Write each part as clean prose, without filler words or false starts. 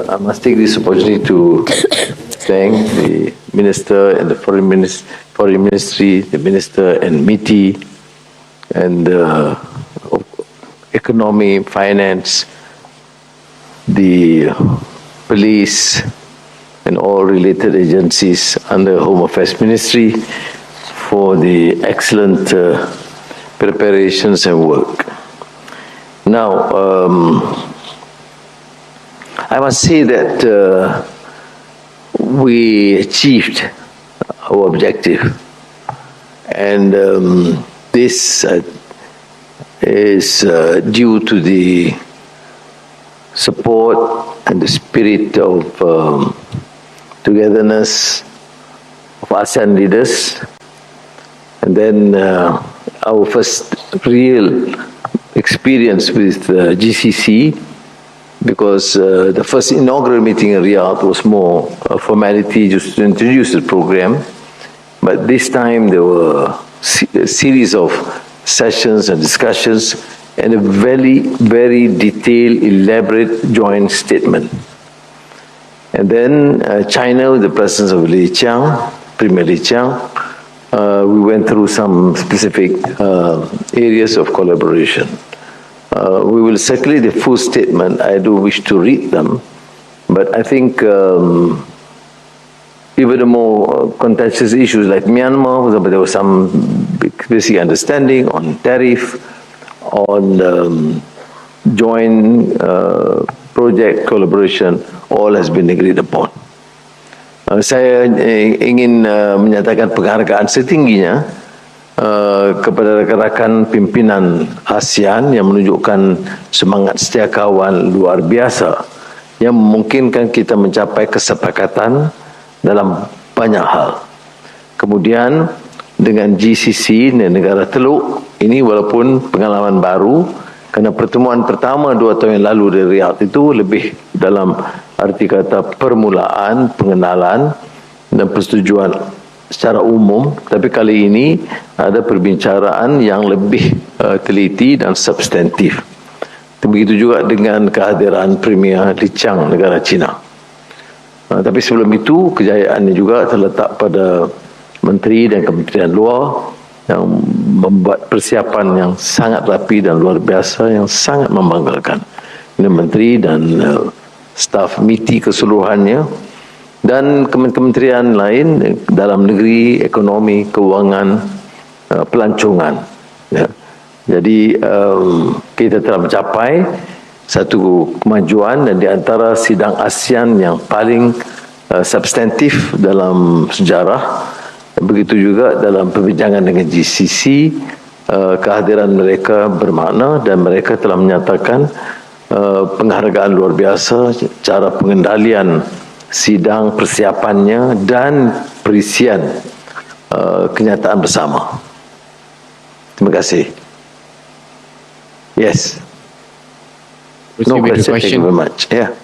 I must take this opportunity to thank the Minister and the Foreign Ministry, the Minister and MITI, and Economy, Finance, the Police, and all related agencies under Home Affairs Ministry for the excellent preparations and work. Now, I must say that we achieved our objective, and this is due to the support and the spirit of togetherness of ASEAN leaders, and then our first real experience with GCC, because the first inaugural meeting in Riyadh was more a formality just to introduce the program, but this time there were a series of sessions and discussions and a very, very detailed, elaborate joint statement. And then China, with the presence of Li Qiang, Premier Li Qiang, we went through some specific areas of collaboration. We will circulate the full statement. I do wish to read them, but I think even the more contentious issues like Myanmar, for example, there was some basic understanding on tariff, on joint project collaboration, all has been agreed upon. Saya ingin menyatakan penghargaan setingginya kepada rakan-rakan pimpinan ASEAN yang menunjukkan semangat setia kawan luar biasa yang memungkinkan kita mencapai kesepakatan dalam banyak hal. Kemudian dengan GCC, negara Teluk, ini walaupun pengalaman baru, kerana pertemuan pertama 2 tahun yang lalu di Riyadh itu lebih dalam arti kata permulaan, pengenalan dan persetujuan secara umum, tapi kali ini ada perbincangan yang lebih teliti dan substantif. Begitu juga dengan kehadiran Premier Li Qiang, negara China. Tapi sebelum itu, kejayaannya juga terletak pada Menteri dan Kementerian Luar yang membuat persiapan yang sangat rapi dan luar biasa, yang sangat membanggakan. Ini Menteri dan staf MITI keseluruhannya, dan kementerian lain dalam negeri, ekonomi, keuangan, pelancongan. Ya. Jadi kita telah mencapai satu kemajuan, dan di antara sidang ASEAN yang paling substantif dalam sejarah. Begitu juga dalam perbincangan dengan GCC, kehadiran mereka bermakna dan mereka telah menyatakan penghargaan luar biasa, cara pengendalian sidang, persiapannya dan perisian kenyataan bersama. Terima kasih. Yes. No question. Thank you very much. Yeah.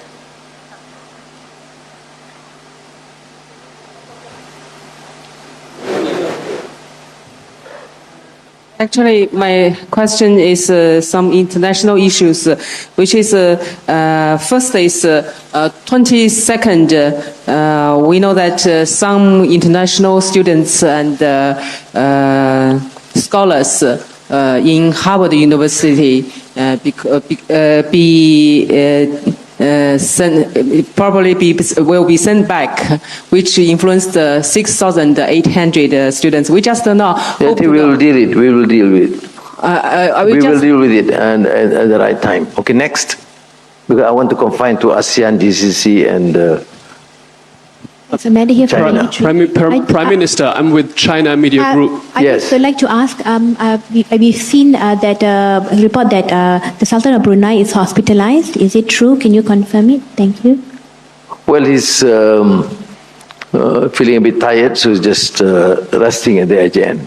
Actually, my question is some international issues, which is first is 22nd. We know that some international students and scholars in Harvard University will be sent back, which influenced 6,800 students. We just now. We will deal it. We will deal with it. We will deal with it and at the right time. Okay, next, because I want to confine to ASEAN, GCC, and China. Prime Minister, I'm with China Media Group. Yes. I'd like to ask, we've seen that report that the Sultan of Brunei is hospitalized. Is it true? Can you confirm it? Thank you. Well, he's feeling a bit tired, so he's just resting at the ASEAN.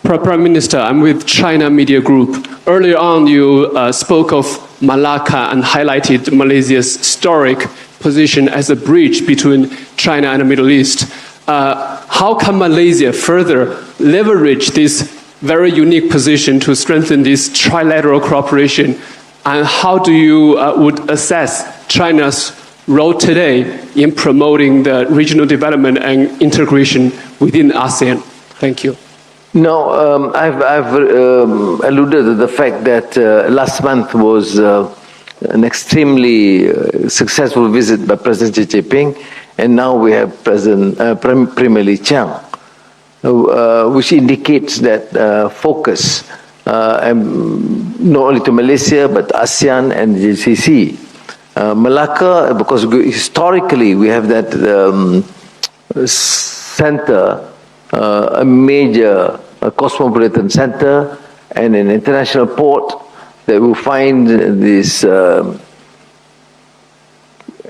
Prime Minister, I'm with China Media Group. Earlier on, you spoke of Malacca and highlighted Malaysia's historic position as a bridge between China and the Middle East. How can Malaysia further leverage this very unique position to strengthen this trilateral cooperation And how do you would assess China's role today in promoting the regional development and integration within ASEAN? Thank you. No, I've alluded to the fact that last month was an extremely successful visit by President Xi Jinping, and now we have Premier Li Qiang, which indicates that focus not only to Malaysia but ASEAN and GCC. Malacca, because historically we have that center, a major cosmopolitan center and an international port that will find this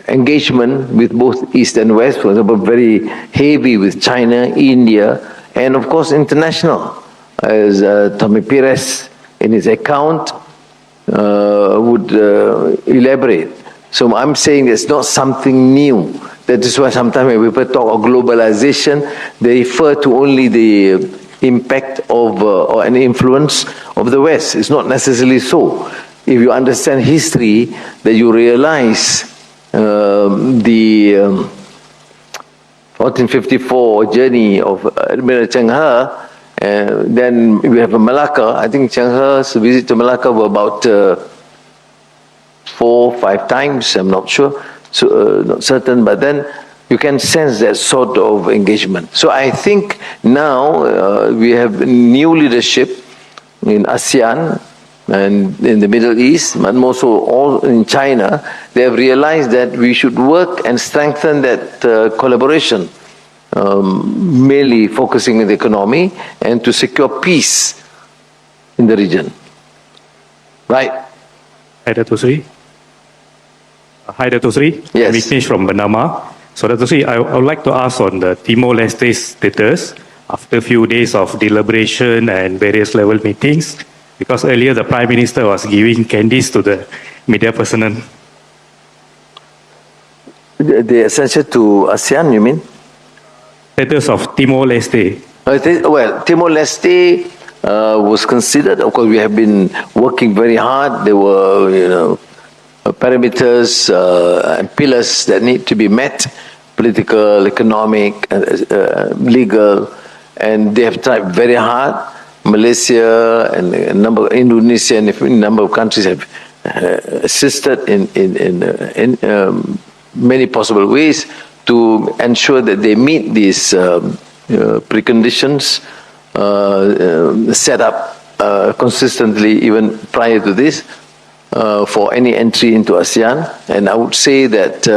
engagement with both East and West, for example, very heavy with China, India, and of course international, as Tommy Pires in his account would elaborate. So I'm saying it's not something new. That is why sometimes when people talk of globalization, they refer to only the impact of or an influence of the West. It's not necessarily so. If you understand history, that you realize the 1454 journey of Admiral Cheng He, then we have Malacca. I think Cheng He's visit to Malacca were about 4 or 5 times, I'm not sure, so not certain, but then you can sense that sort of engagement. So I think now we have new leadership in ASEAN and in the Middle East, but also all in China. They have realized that we should work and strengthen that collaboration, mainly focusing on the economy and to secure peace in the region. Right? Hi, Dato' Sri. Hi, Dato' Sri. Yes. Vignesh from Bernama. So, Dato' Sri, I would like to ask on the Timor-Leste status after a few days of deliberation and various level meetings, because earlier the Prime Minister was giving candies to the media personnel. The essential to ASEAN, you mean? Status of Timor-Leste. Well, Timor-Leste was considered. Of course, we have been working very hard. There were, parameters and pillars that need to be met: political, economic, legal, and they have tried very hard. Malaysia and Indonesia and a number of countries have assisted in many possible ways to ensure that they meet these preconditions set up consistently even prior to this for any entry into ASEAN. And I would say that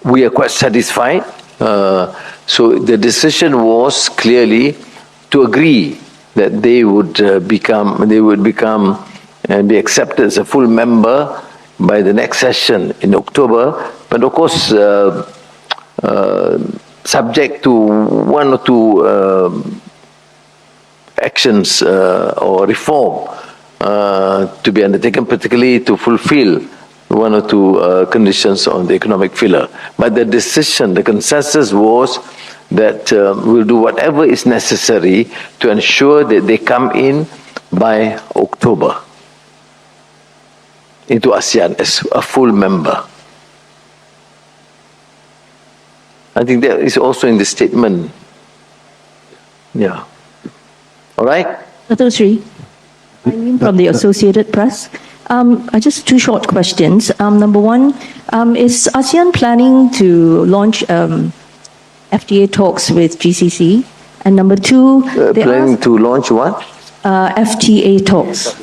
we are quite satisfied. So the decision was clearly to agree that they would become and be accepted as a full member by the next session in October. But of course, subject to 1 or 2 actions or reform to be undertaken, particularly to fulfill 1 or 2 conditions on the economic pillar. But the decision, the consensus was that we'll do whatever is necessary to ensure that they come in by October into ASEAN as a full member. I think that is also in the statement. Yeah. All right? Dato' Sri, I'm from the Associated Press. Just 2 short questions. Number 1, is ASEAN planning to launch FTA talks with GCC? And number 2, planning to launch what? FTA talks.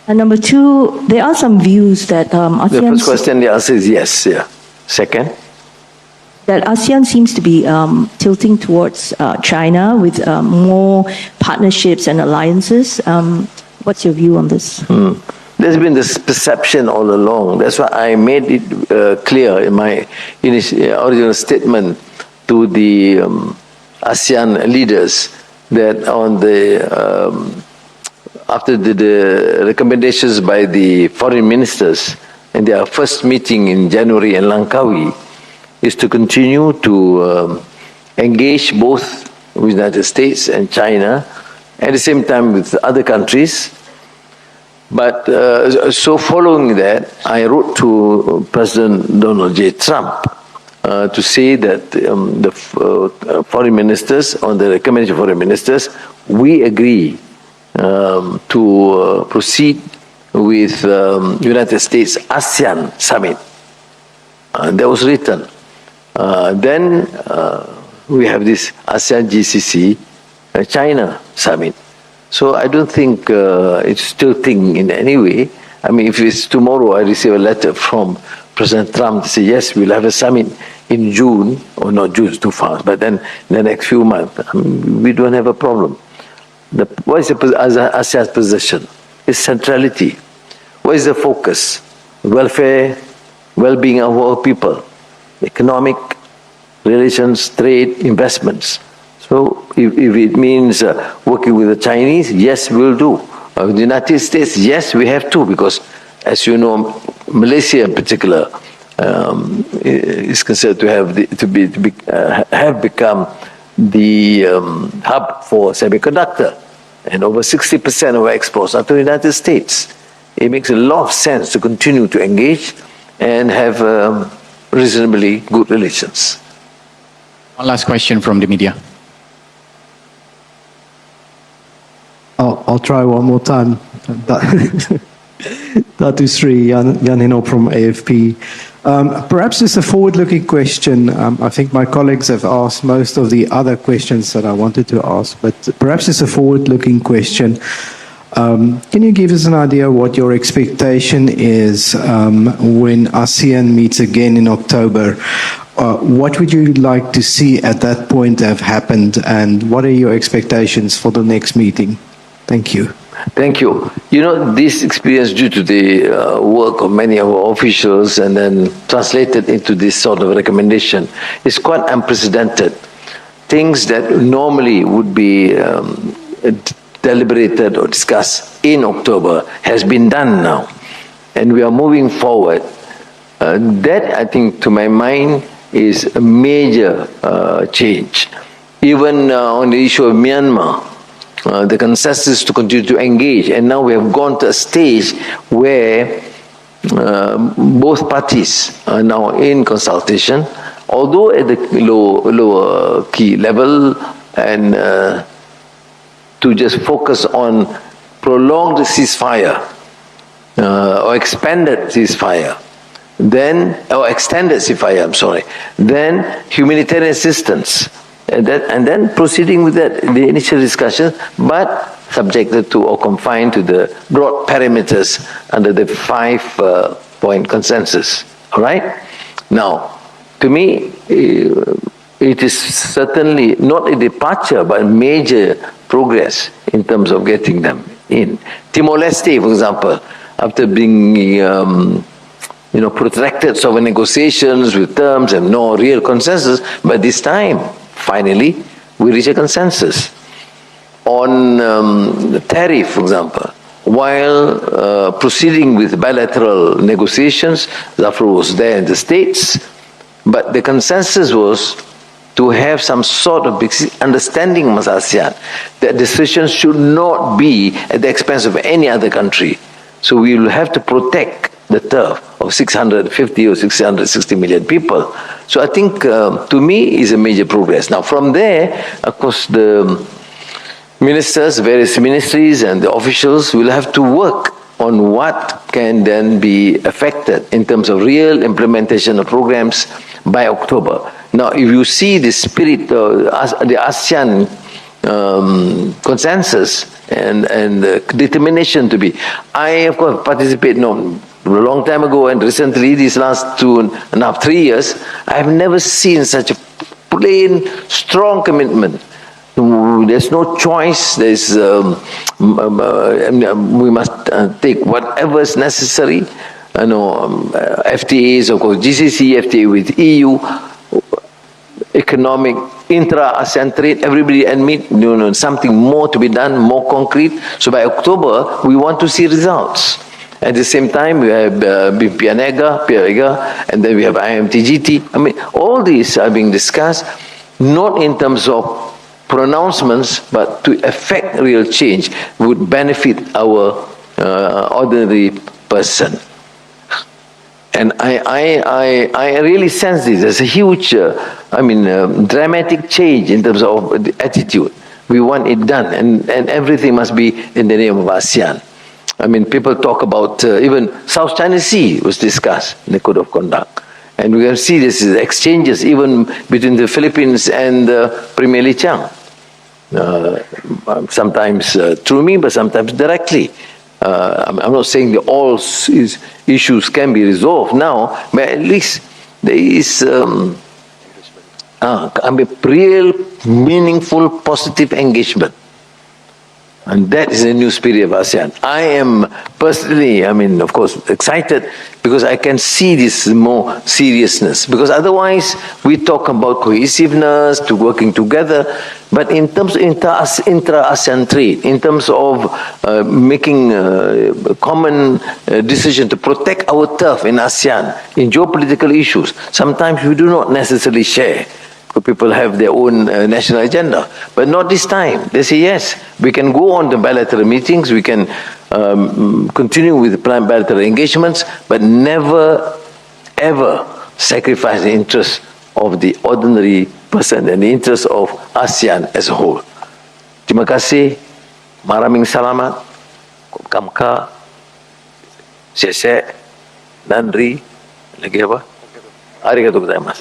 And number 2, there are some views that ASEAN... The first question, the answer is yes. Yeah. Second? That ASEAN seems to be tilting towards China with more partnerships and alliances. What's your view on this? There's been this perception all along. That's why I made it clear in my original statement to the ASEAN leaders that on the after the recommendations by the foreign ministers in their first meeting in January in Langkawi, is to continue to engage both with the United States and China, at the same time with other countries, But so following that, I wrote to President Donald J. Trump to say that the foreign ministers, on the recommendation of foreign ministers, we agree to proceed with United States ASEAN summit. That was written. Then we have this ASEAN-GCC-China summit. So I don't think it's still thing in any way. I mean, if it's tomorrow, I receive a letter from President Trump to say, yes, we'll have a summit in June, or not June, it's too fast, but then in the next few months, I mean, we don't have a problem. What is the ASEAN's position? It's centrality. What is the focus? Welfare, well-being of our people, economic relations, trade, investments. So if it means working with the Chinese, yes, we'll do. With the United States, yes, we have to, because as you know, Malaysia in particular is considered to have become the hub for semiconductor, and over 60% of our exports are to the United States. It makes a lot of sense to continue to engage and have reasonably good relations. One last question from the media. I'll try one more time. Datu Sri, Jan Hino from AFP. Perhaps it's a forward-looking question. I think my colleagues have asked most of the other questions that I wanted to ask, but perhaps it's a forward-looking question. Can you give us an idea what your expectation is when ASEAN meets again in October? What would you like to see at that point have happened, and what are your expectations for the next meeting? Thank you. Thank you. You know, this experience, due to the work of many of our officials and then translated into this sort of recommendation, is quite unprecedented. Things that normally would be deliberated or discussed in October has been done now, and we are moving forward. That, I think, to my mind, is a major change. Even on the issue of Myanmar, the consensus to continue to engage, and now we have gone to a stage where both parties are now in consultation, although at the lower key level, and to just focus on prolonged ceasefire or expanded ceasefire, then, or extended ceasefire, I'm sorry, then humanitarian assistance, and then proceeding with that, the initial discussion, but subjected to or confined to the broad parameters under the 5-point consensus. All right? Now, to me, it is certainly not a departure, but a major progress in terms of getting them in. Timor-Leste, for example, after being protracted sort of negotiations with terms and no real consensus, but this time, finally, we reach a consensus. On tariff, for example, while proceeding with bilateral negotiations, Zafar was there in the States, but the consensus was to have some sort of understanding amongst ASEAN that decisions should not be at the expense of any other country. So we will have to protect the turf of 650 or 660 million people. So I think, to me, is a major progress. Now, from there, of course, the ministers, various ministries, and the officials will have to work on what can then be affected in terms of real implementation of programs by October. Now, if you see the spirit of the ASEAN consensus and the determination to be, I, of course, participate a long time ago, and recently, these last 2.5, 3 years, I have never seen such a plain, strong commitment. There's no choice. There's we must take whatever is necessary. FTAs, of course, GCC, FTA with EU, economic, intra-ASEAN trade, everybody admit something more to be done, more concrete. So by October, we want to see results. At the same time, we have PIANEGA, and then we have IMTGT. I mean, all these are being discussed, not in terms of pronouncements, but to effect real change would benefit our ordinary person. And I really sense this as a huge, dramatic change in terms of the attitude. We want it done, and everything must be in the name of ASEAN. I mean, people talk about even South China Sea was discussed in the Code of Conduct. And we can see this exchanges even between the Philippines and Premier Li Qiang. Sometimes through me, but sometimes directly. I'm not saying that all issues can be resolved now, but at least there is real, meaningful, positive engagement. And that is the new spirit of ASEAN. I am personally, of course, excited because I can see this more seriousness. Because otherwise, we talk about cohesiveness, to working together, but in terms of intra-ASEAN trade, in terms of making a common decision to protect our turf in ASEAN, in geopolitical issues, sometimes we do not necessarily share. People have their own national agenda, but not this time. They say, yes, we can go on to bilateral meetings, we can continue with bilateral engagements, but never, ever sacrifice the interests of the ordinary person and the interests of ASEAN as a whole. Terima kasih, maraming salamat, kamka, sese, nandri, lagi apa? Arigatou gozaimasu.